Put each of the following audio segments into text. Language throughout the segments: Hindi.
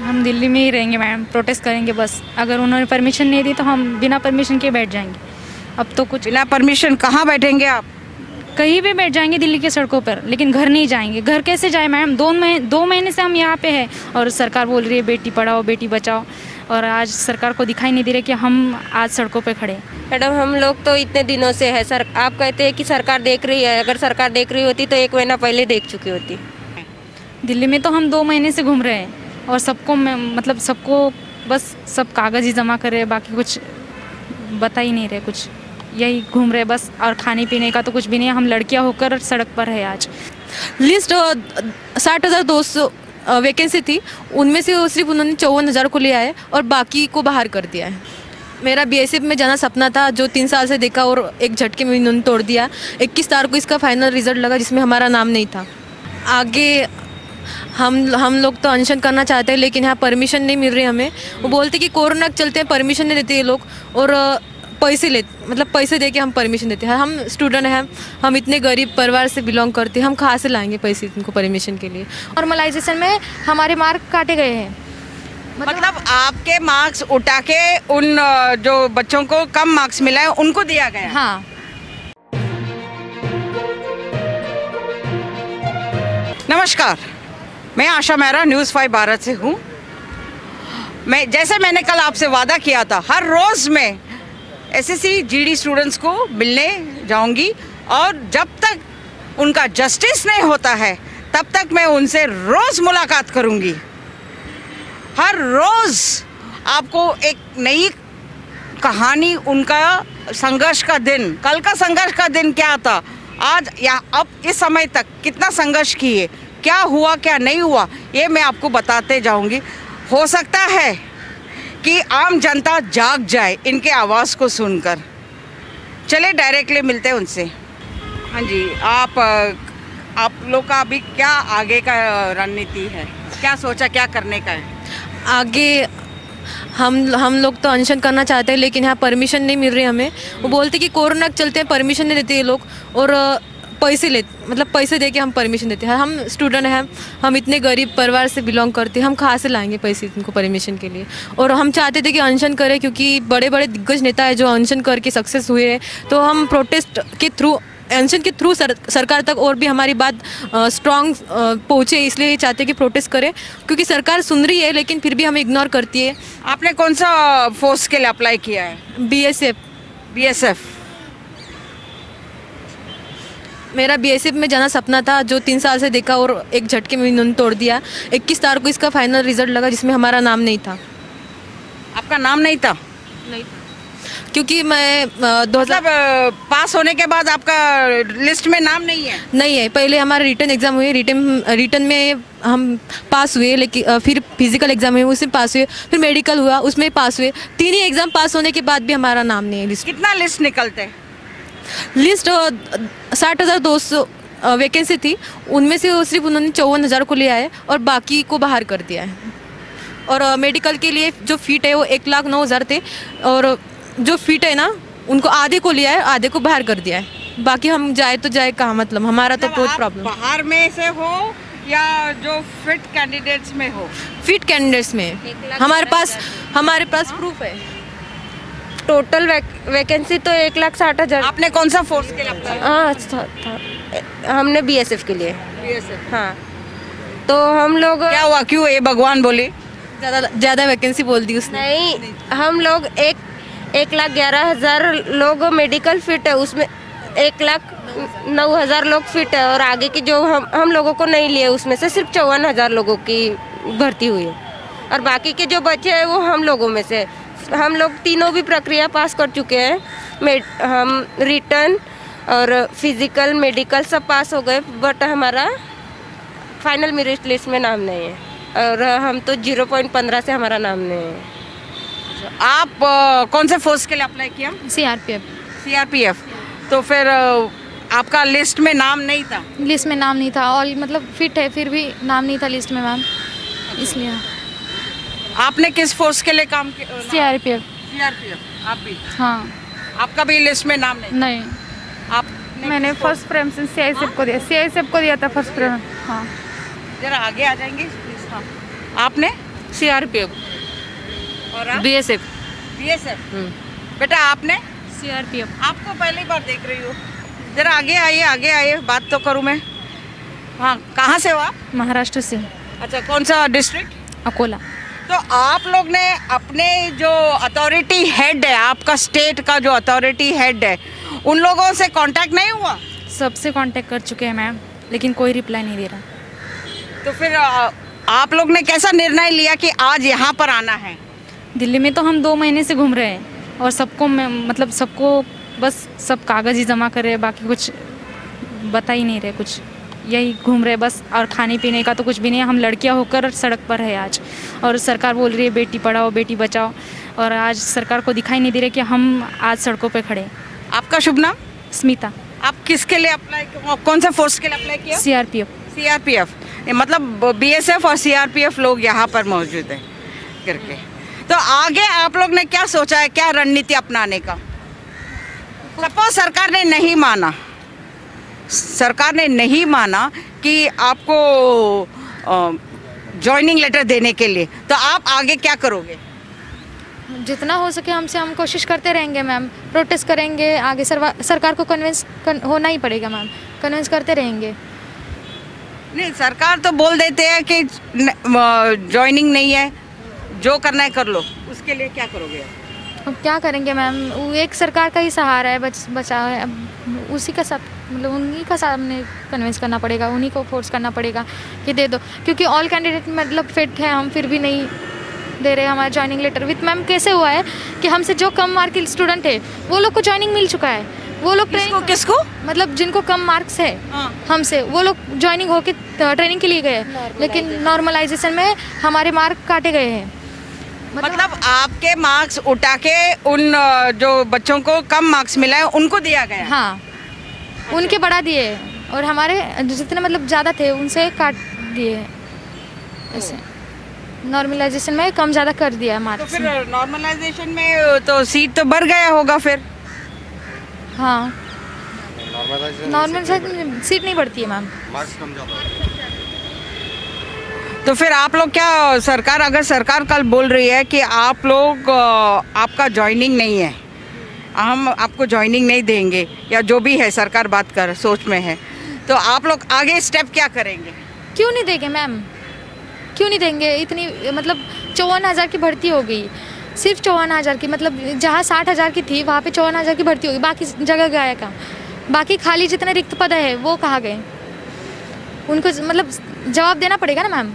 हम दिल्ली में ही रहेंगे मैडम, प्रोटेस्ट करेंगे बस। अगर उन्होंने परमिशन नहीं दी तो हम बिना परमिशन के बैठ जाएंगे। अब तो कुछ बिना परमिशन कहाँ बैठेंगे आप? कहीं भी बैठ जाएंगे दिल्ली के सड़कों पर, लेकिन घर नहीं जाएंगे। घर कैसे जाए मैडम? 2 महीने से हम यहाँ पे हैं और सरकार बोल रही है बेटी पढ़ाओ बेटी बचाओ, और आज सरकार को दिखाई नहीं दे रहा कि हम आज सड़कों पे खड़े। मैडम हम लोग तो इतने दिनों से है सर, आप कहते हैं कि सरकार देख रही है, अगर सरकार देख रही होती तो 1 महीना पहले देख चुकी होती। दिल्ली में तो हम 2 महीने से घूम रहे हैं और सबको मतलब सबको बस सब कागज़ ही जमा कर रहे हैं, बाकी कुछ बता ही नहीं रहे कुछ, यही घूम रहे बस। और खाने पीने का तो कुछ भी नहीं है। हम लड़कियां होकर सड़क पर है आज। लिस्ट 60,200 वैकेंसी थी, उनमें से सिर्फ उन्होंने 54,000 को लिया है और बाकी को बाहर कर दिया है। मेरा बीएसएफ में जाना सपना था जो 3 साल से देखा और एक झटके में इन्होंने तोड़ दिया। 21 तारीख को इसका फाइनल रिजल्ट लगा जिसमें हमारा नाम नहीं था। आगे हम लोग तो अनशन करना चाहते हैं, लेकिन यहाँ परमिशन नहीं मिल रही हमें। वो बोलते कि कोरोना के चलते परमिशन नहीं देते ये लोग, और पैसे दे के हम परमिशन देते हैं। हम स्टूडेंट हैं, हम इतने गरीब परिवार से बिलोंग करते हैं, हम कहाँ से लाएंगे पैसे इनको परमिशन के लिए? नॉर्मलाइजेशन में हमारे मार्क काटे गए हैं। मतलब आपके मार्क्स उठा के उन जो बच्चों को कम मार्क्स मिला है उनको दिया गया? हाँ। नमस्कार, मैं आशा मेहरा न्यूज़ 5 भारत से हूँ। जैसे मैंने कल आपसे वादा किया था, हर रोज़ मैं एसएससी जीडी स्टूडेंट्स को मिलने जाऊंगी और जब तक उनका जस्टिस नहीं होता है तब तक मैं उनसे रोज़ मुलाकात करूंगी। हर रोज़ आपको एक नई कहानी, उनका संघर्ष का दिन, कल का संघर्ष का दिन क्या था, आज या अब इस समय तक कितना संघर्ष किए, क्या हुआ क्या नहीं हुआ, ये मैं आपको बताते जाऊंगी। हो सकता है कि आम जनता जाग जाए इनके आवाज़ को सुनकर। चले डायरेक्टली मिलते हैं उनसे। हाँ जी, आप लोग का अभी क्या आगे का रणनीति है, क्या सोचा, क्या करने का है आगे? हम लोग तो अनशन करना चाहते हैं, लेकिन यहाँ परमिशन नहीं मिल रही हमें। वो बोलते कि कोरोना के चलते परमिशन नहीं देते ये लोग, और पैसे दे के हम परमिशन देते हैं। हम स्टूडेंट हैं, हम इतने गरीब परिवार से बिलोंग करते हैं, हम कहाँ से लाएंगे पैसे इनको परमिशन के लिए? और हम चाहते थे कि अनशन करें, क्योंकि बड़े बड़े दिग्गज नेता है जो अनशन करके सक्सेस हुए हैं। तो हम प्रोटेस्ट के थ्रू, अनशन के थ्रू सरकार तक और भी हमारी बात स्ट्रॉन्ग पहुँचे, इसलिए चाहते हैं कि प्रोटेस्ट करें, क्योंकि सरकार सुन रही है लेकिन फिर भी हमें इग्नोर करती है। आपने कौन सा फोर्स के लिए अप्लाई किया है? बीएसएफ। मेरा बीएसएफ में जाना सपना था जो 3 साल से देखा और एक झटके में इन्होंने तोड़ दिया। 21 तारीख को इसका फाइनल रिजल्ट लगा जिसमें हमारा नाम नहीं था। आपका नाम नहीं था? नहीं, क्योंकि मैं मतलब पास होने के बाद आपका लिस्ट में नाम नहीं है? नहीं है। पहले हमारे रिटर्न एग्ज़ाम हुए, रिटर्न में हम पास हुए, लेकिन फिर फिजिकल एग्ज़ाम हुए उसमें पास हुए, फिर मेडिकल हुआ उसमें पास हुए। 3 ही एग्ज़ाम पास होने के बाद भी हमारा नाम नहीं है लिस्ट। कितना लिस्ट निकलते? लिस्ट 60,200 वैकेंसी थी, उनमें से सिर्फ उन्होंने 54,000 को लिया है और बाकी को बाहर कर दिया है। और मेडिकल के लिए जो फीट है वो 1,09,000 थे, और जो फीट है ना उनको आधे को लिया है, आधे को बाहर कर दिया है। बाकी हम जाए तो जाए कहाँ, मतलब हमारा तो बहुत प्रॉब्लम। बाहर में से हो या जो फिट कैंडिडेट्स में हो? फिट कैंडिडेट्स में हमारे पास प्रूफ है। टोटल वैकेंसी तो 1,60,000। आपने कौन सा फोर्स के लिए अप्लाई? हाँ, हमने बीएसएफ के लिए। बीएसएफ। हाँ, तो हम लोग क्या हुआ, क्यों ये भगवान बोले? ज़्यादा वैकेंसी बोल दी उसने। नहीं, हम लोग 1,11,000 लोग मेडिकल फिट है, उसमें 1,09,000 लोग फिट है, और आगे की जो हम लोगों को नहीं लिए उसमें से सिर्फ 54,000 लोगों की भर्ती हुई है, और बाकी के जो बच्चे हैं वो हम लोगों में से। हम लोग तीनों भी प्रक्रिया पास कर चुके हैं। हम रिटर्न और फिजिकल मेडिकल सब पास हो गए, बट हमारा फाइनल मेरिट लिस्ट में नाम नहीं है, और हम तो 0.15 से हमारा नाम नहीं है। आप कौन से फोर्स के लिए अप्लाई किया? सीआरपीएफ। तो फिर आपका लिस्ट में नाम नहीं था? लिस्ट में नाम नहीं था, और मतलब फिट है फिर भी नाम नहीं था लिस्ट में मैम, इसलिए। आपने किस फोर्स के लिए काम किया? सीआरपीएफ। आप भी? हाँ। आपका भी लिस्ट में नाम नहीं? आप? मैंने फर्स्ट प्रेफरेंस सीआईएसएफ को दिया, सीआईएसएफ को दिया था फर्स्ट प्रेफरेंस। हाँ, जरा आगे आ जाएंगे प्लीज। हाँ, आपने? CRPF। और आप? BSF। BSF। बेटा आपने? CRPF। आपको पहली बार देख रही हूँ। जरा आगे आइए, बात तो करूँ मैं। हाँ, कहाँ से हो आप? महाराष्ट्र से। अच्छा, कौन सा डिस्ट्रिक्ट? अकोला। तो आप लोग ने अपने जो अथॉरिटी हेड है, आपका स्टेट का जो अथॉरिटी हेड है, उन लोगों से कांटेक्ट नहीं हुआ? सबसे कांटेक्ट कर चुके हैं मैम, लेकिन कोई रिप्लाई नहीं दे रहा। तो फिर आप लोग ने कैसा निर्णय लिया कि आज यहाँ पर आना है? दिल्ली में तो हम 2 महीने से घूम रहे हैं और मतलब सबको बस सब कागज़ ही जमा कर रहे हैं, बाकी कुछ बता ही नहीं रहे कुछ। यही घूम रहे बस, और खाने पीने का तो कुछ भी नहीं है। हम लड़कियां होकर सड़क पर है आज, और सरकार बोल रही है बेटी पढ़ाओ बेटी बचाओ, और आज सरकार को दिखाई नहीं दे रहा कि हम आज सड़कों पे खड़े। आपका शुभ नाम? स्मिता। आप किसके लिए अप्लाई, कौन सा फोर्स के लिए अप्लाई किया? CRPF। CRPF, मतलब BSF और CRPF लोग यहाँ पर मौजूद हैं करके। तो आगे आप लोग ने क्या सोचा है, क्या रणनीति अपनाने का? सपोज सरकार ने नहीं माना कि आपको जॉइनिंग लेटर देने के लिए, तो आप आगे क्या करोगे? जितना हो सके हमसे हम कोशिश करते रहेंगे मैम, प्रोटेस्ट करेंगे आगे। सरकार को कन्विंस होना ही पड़ेगा मैम, कन्विंस करते रहेंगे। नहीं, सरकार तो बोल देते हैं कि जॉइनिंग नहीं है, जो करना है कर लो। उसके लिए क्या करोगे? अब क्या करेंगे मैम, वो एक सरकार का ही सहारा है, बचा है। अब उसी का साथ मतलब उन्हीं का सामने कन्विंस करना पड़ेगा, उन्हीं को फोर्स करना पड़ेगा कि दे दो, क्योंकि ऑल कैंडिडेट मतलब फिट है, हम फिर भी नहीं दे रहे हमारा जॉइनिंग लेटर। विथ मैम कैसे हुआ है कि हमसे जो कम मार्क के स्टूडेंट है वो लोग को जॉइनिंग मिल चुका है। वो लोग किसको मतलब जिनको कम मार्क्स है हमसे, वो लोग ज्वाइनिंग होके ट्रेनिंग के लिए गए, लेकिन नॉर्मलाइजेशन में हमारे मार्क काटे गए हैं। मतलब आपके मार्क्स उठा के उन जो बच्चों को कम मार्क्स मिला है उनको दिया गया? हाँ, उनके बढ़ा दिए और हमारे जितने मतलब ज़्यादा थे उनसे काट दिए। ऐसे नॉर्मलाइजेशन में कम ज़्यादा कर दिया मार्क्स। तो फिर नॉर्मलाइजेशन में तो सीट तो बढ़ गया होगा फिर? हाँ, नॉर्मल सीट नहीं बढ़ती है मैम, मार्क्स कम ज़्यादा। तो फिर आप लोग क्या, अगर सरकार कल बोल रही है कि आप लोग आपका जॉइनिंग नहीं है, हम आपको जॉइनिंग नहीं देंगे, या जो भी है सरकार बात कर सोच में है, तो आप लोग आगे स्टेप क्या करेंगे? क्यों नहीं देंगे मैम, क्यों नहीं देंगे? इतनी मतलब 54,000 की भर्ती हो गई, सिर्फ 54,000 की, मतलब जहाँ 60,000 की थी वहाँ पे 54,000 की भर्ती होगी, बाकी जगह गया कहाँ? बाकी खाली जितने रिक्त पद है वो कहाँ गए? उनको मतलब जवाब देना पड़ेगा ना मैम।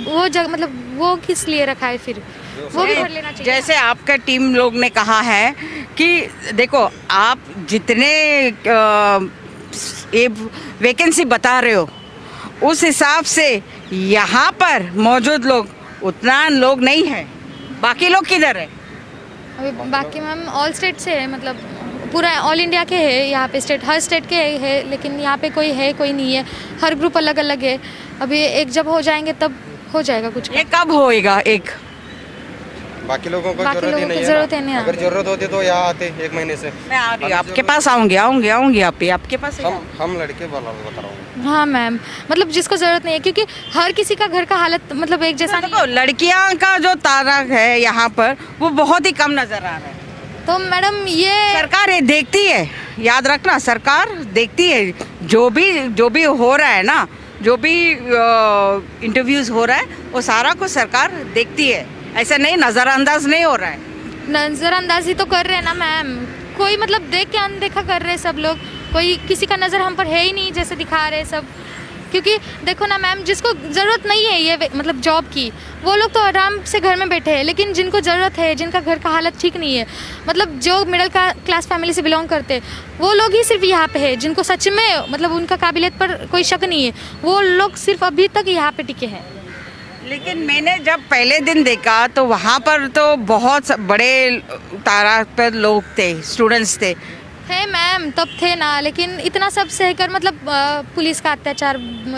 वो जगह मतलब वो किस लिए रखा है फिर, वो भी भर लेना चाहिए। जैसे आपका टीम लोग ने कहा है कि देखो आप जितने ये वैकेंसी बता रहे हो उस हिसाब से यहाँ पर मौजूद लोग उतना लोग नहीं है, बाकी लोग किधर है? अभी बाकी मैम ऑल स्टेट से है, मतलब पूरा ऑल इंडिया के है यहाँ पे स्टेट, हर स्टेट के है, लेकिन यहाँ पे कोई है कोई नहीं है, हर ग्रुप अलग अलग है। अभी एक जब हो जाएंगे तब हो जाएगा कुछ। ये कब होएगा? एक बाकी लोगों को बाकी जरूरत ही लोगों को नहीं जरूरत है है नहीं ना। है। अगर जरूरत होती तो यहाँ आते 1 महीने से। मैं आ रही हूँ आपके पास, आऊँगी आपके पास ही हम लड़के बता रहा हूँ। हाँ मैम, मतलब जिसको ज़रूरत नहीं है, क्योंकि हर किसी का घर का हालत मतलब एक जैसा नहीं देखो लड़कियां का जो तादाद है यहाँ पर वो बहुत ही कम नजर आ रहा है। तो मैडम ये सरकार ये देखती है, याद रखना, सरकार देखती है जो भी हो रहा है ना, जो भी इंटरव्यूज हो रहा है वो सारा कुछ सरकार देखती है, ऐसा नहीं नज़रअंदाज नहीं हो रहा है। नज़रअंदाजी तो कर रहे हैं ना मैम, कोई मतलब देख के अनदेखा कर रहे हैं सब लोग, कोई किसी का नज़र हम पर है ही नहीं जैसे दिखा रहे हैं सब। क्योंकि देखो ना मैम, जिसको ज़रूरत नहीं है ये मतलब जॉब की, वो लोग तो आराम से घर में बैठे हैं, लेकिन जिनको ज़रूरत है, जिनका घर का हालत ठीक नहीं है, मतलब जो मिडिल क्लास फैमिली से बिलोंग करते हैं, वो लोग ही सिर्फ यहाँ पे है, जिनको सच में मतलब उनका काबिलियत पर कोई शक नहीं है, वो लोग सिर्फ अभी तक यहाँ पे टिके हैं। लेकिन मैंने जब पहले दिन देखा तो वहाँ पर तो बहुत बड़े तादाद पर लोग थे, स्टूडेंट्स थे मैम, तब थे ना, लेकिन इतना सब सहकर मतलब पुलिस का अत्याचार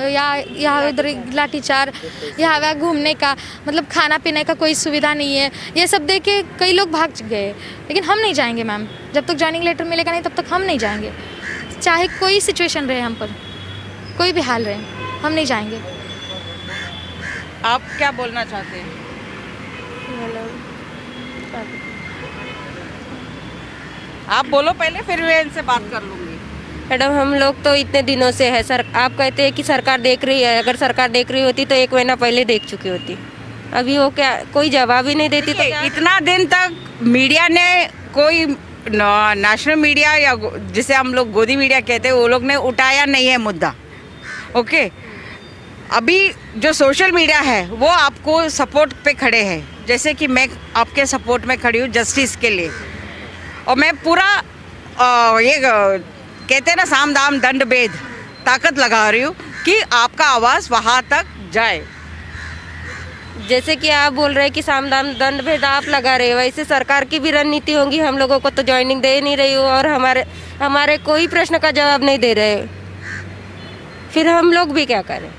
या यहाँ उधर लाठीचार, यहाँ वहाँ घूमने का मतलब खाना पीने का कोई सुविधा नहीं है, ये सब देख के कई लोग भाग गए। लेकिन हम नहीं जाएंगे मैम, जब तक ज्वाइनिंग लेटर मिलेगा नहीं तब तक हम नहीं जाएंगे, चाहे कोई सिचुएशन रहे हम पर, कोई भी हाल रहे, हम नहीं जाएंगे। आप क्या बोलना चाहते हैं? आप बोलो पहले, फिर मैं इनसे बात कर लूँगी। मैडम हम लोग तो इतने दिनों से है सर, आप कहते हैं कि सरकार देख रही है, अगर सरकार देख रही होती तो 1 महीना पहले देख चुकी होती। अभी वो क्या कोई जवाब ही नहीं देती तो क्या? इतना दिन तक मीडिया ने कोई नेशनल मीडिया या जिसे हम लोग गोदी मीडिया कहते हैं वो लोग ने उठाया नहीं है मुद्दा। ओके, अभी जो सोशल मीडिया है वो आपको सपोर्ट पे खड़े हैं, जैसे कि मैं आपके सपोर्ट में खड़ी हूँ जस्टिस के लिए, और मैं पूरा ये कहते हैं ना साम दाम दंड भेद ताकत लगा रही हूँ कि आपका आवाज़ वहाँ तक जाए। जैसे कि आप बोल रहे हैं कि साम दाम दंड भेद आप लगा रहे हो, वैसे सरकार की भी रणनीति होगी। हम लोगों को तो ज्वाइनिंग दे नहीं रही हो और हमारे कोई प्रश्न का जवाब नहीं दे रहे, फिर हम लोग भी क्या करें?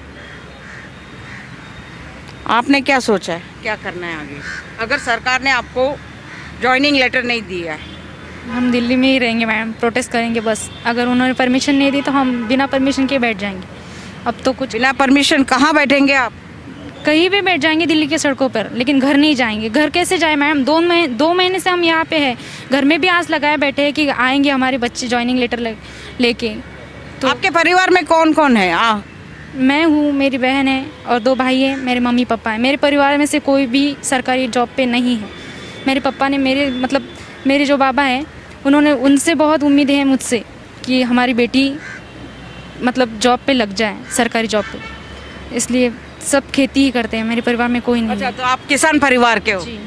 आपने क्या सोचा है, क्या करना है आगे अगर सरकार ने आपको ज्वाइनिंग लेटर नहीं दिया है? हम दिल्ली में ही रहेंगे मैम, प्रोटेस्ट करेंगे बस। अगर उन्होंने परमिशन नहीं दी तो हम बिना परमिशन के बैठ जाएंगे। अब तो कुछ बिना परमिशन कहाँ बैठेंगे आप? कहीं भी बैठ जाएंगे दिल्ली के सड़कों पर, लेकिन घर नहीं जाएंगे। घर कैसे जाए मैम? 2 महीने से हम यहाँ पे हैं, घर में भी आस लगाए बैठे हैं कि आएंगे हमारे बच्चे ज्वाइनिंग लेटर लेके। तो आपके परिवार में कौन कौन है? मैं हूँ, मेरी बहन है और 2 भाई हैं, मेरे मम्मी पापा हैं। मेरे परिवार में से कोई भी सरकारी जॉब पे नहीं है। मेरे पापा ने मेरे जो बाबा हैं उन्होंने, उनसे बहुत उम्मीदें हैं मुझसे कि हमारी बेटी मतलब जॉब पे लग जाए, सरकारी जॉब पे। इसलिए सब खेती ही करते हैं, मेरे परिवार में कोई नहीं। अच्छा, तो आप किसान परिवार के हो? जी।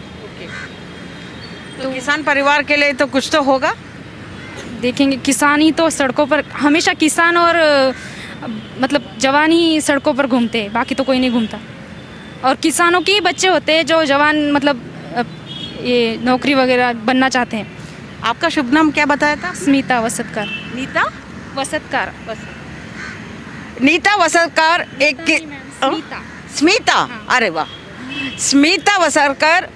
तो किसान परिवार के लिए तो कुछ तो होगा। देखेंगे, किसान ही तो सड़कों पर हमेशा, किसान और मतलब जवान ही सड़कों पर घूमते हैं, बाकी तो कोई नहीं घूमता। और किसानों के ही बच्चे होते हैं जो जवान मतलब ये नौकरी वगैरह बनना चाहते हैं। आपका शुभ नाम क्या बताया था? स्मिता वसतकर। नीता वसतकर। नीता वसतकर स्मिता। अरे वाह, स्मिता वसतकर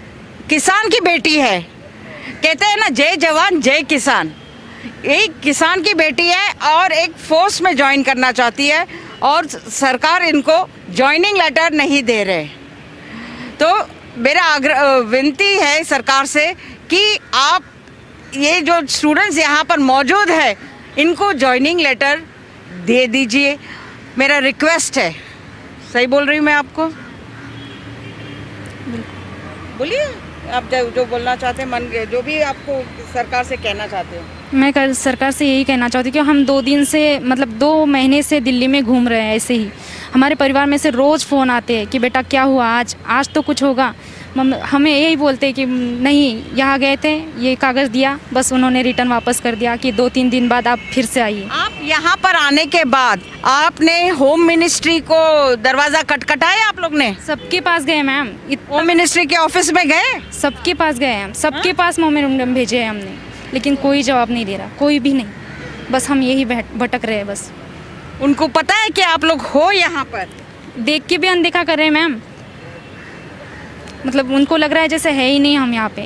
किसान की बेटी है। कहते हैं ना जय जवान जय किसान। एक किसान की बेटी है और एक फोर्स में ज्वाइन करना चाहती है और सरकार इनको ज्वाइनिंग लेटर नहीं दे रहे। तो मेरा विनती है सरकार से कि आप ये जो स्टूडेंट्स यहाँ पर मौजूद है इनको ज्वाइनिंग लेटर दे दीजिए, मेरा रिक्वेस्ट है। सही बोल रही हूँ मैं आपको? बोलिए आप जो बोलना चाहते हैं, मन जो भी आपको सरकार से कहना चाहते हो। मैं सरकार से यही कहना चाहती हूँ कि हम 2 दिन से मतलब 2 महीने से दिल्ली में घूम रहे हैं। ऐसे ही हमारे परिवार में से रोज़ फ़ोन आते हैं कि बेटा क्या हुआ, आज तो कुछ होगा। हमें यही बोलते हैं कि नहीं, यहाँ गए थे, ये कागज़ दिया, बस उन्होंने रिटर्न वापस कर दिया कि 2-3 दिन बाद आप फिर से आइए। आप यहाँ पर आने के बाद आपने होम मिनिस्ट्री को दरवाज़ा खटखटाया? आप लोग ने सबके पास गए मैम, होम मिनिस्ट्री के ऑफिस में गए? सबके पास गए हम, सबके पास मेमोरेंडम भेजे हैं हमने, लेकिन कोई जवाब नहीं दे रहा, कोई भी नहीं। बस हम यही भटक रहे हैं बस। उनको पता है कि आप लोग हो यहाँ पर? देख के भी अनदेखा कर रहे हैं मैम, मतलब उनको लग रहा है जैसे है ही नहीं हम यहाँ पे।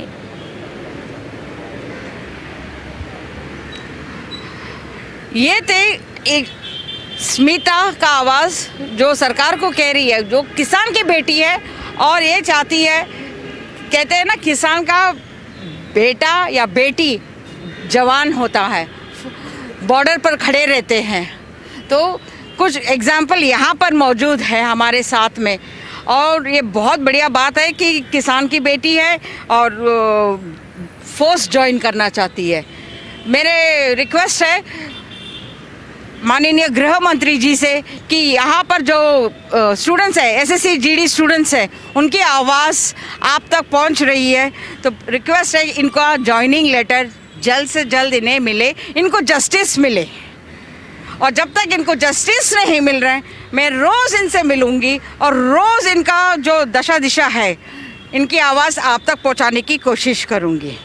ये थे एक स्मिता का आवाज़ जो सरकार को कह रही है, जो किसान की बेटी है और ये चाहती है, कहते हैं ना किसान का बेटा या बेटी जवान होता है, बॉर्डर पर खड़े रहते हैं। तो कुछ एग्जाम्पल यहाँ पर मौजूद है हमारे साथ में, और ये बहुत बढ़िया बात है कि किसान की बेटी है और फोर्स ज्वाइन करना चाहती है। मेरे रिक्वेस्ट है माननीय गृह मंत्री जी से कि यहाँ पर जो स्टूडेंट्स है, एसएससी जीडी स्टूडेंट्स है, उनकी आवाज़ आप तक पहुँच रही है। तो रिक्वेस्ट है इनका ज्वाइनिंग लेटर जल्द से जल्द इन्हें मिले, इनको जस्टिस मिले। और जब तक इनको जस्टिस नहीं मिल रहा है, मैं रोज़ इनसे मिलूँगी और रोज़ इनका जो दशा दिशा है, इनकी आवाज़ आप तक पहुँचाने की कोशिश करूँगी।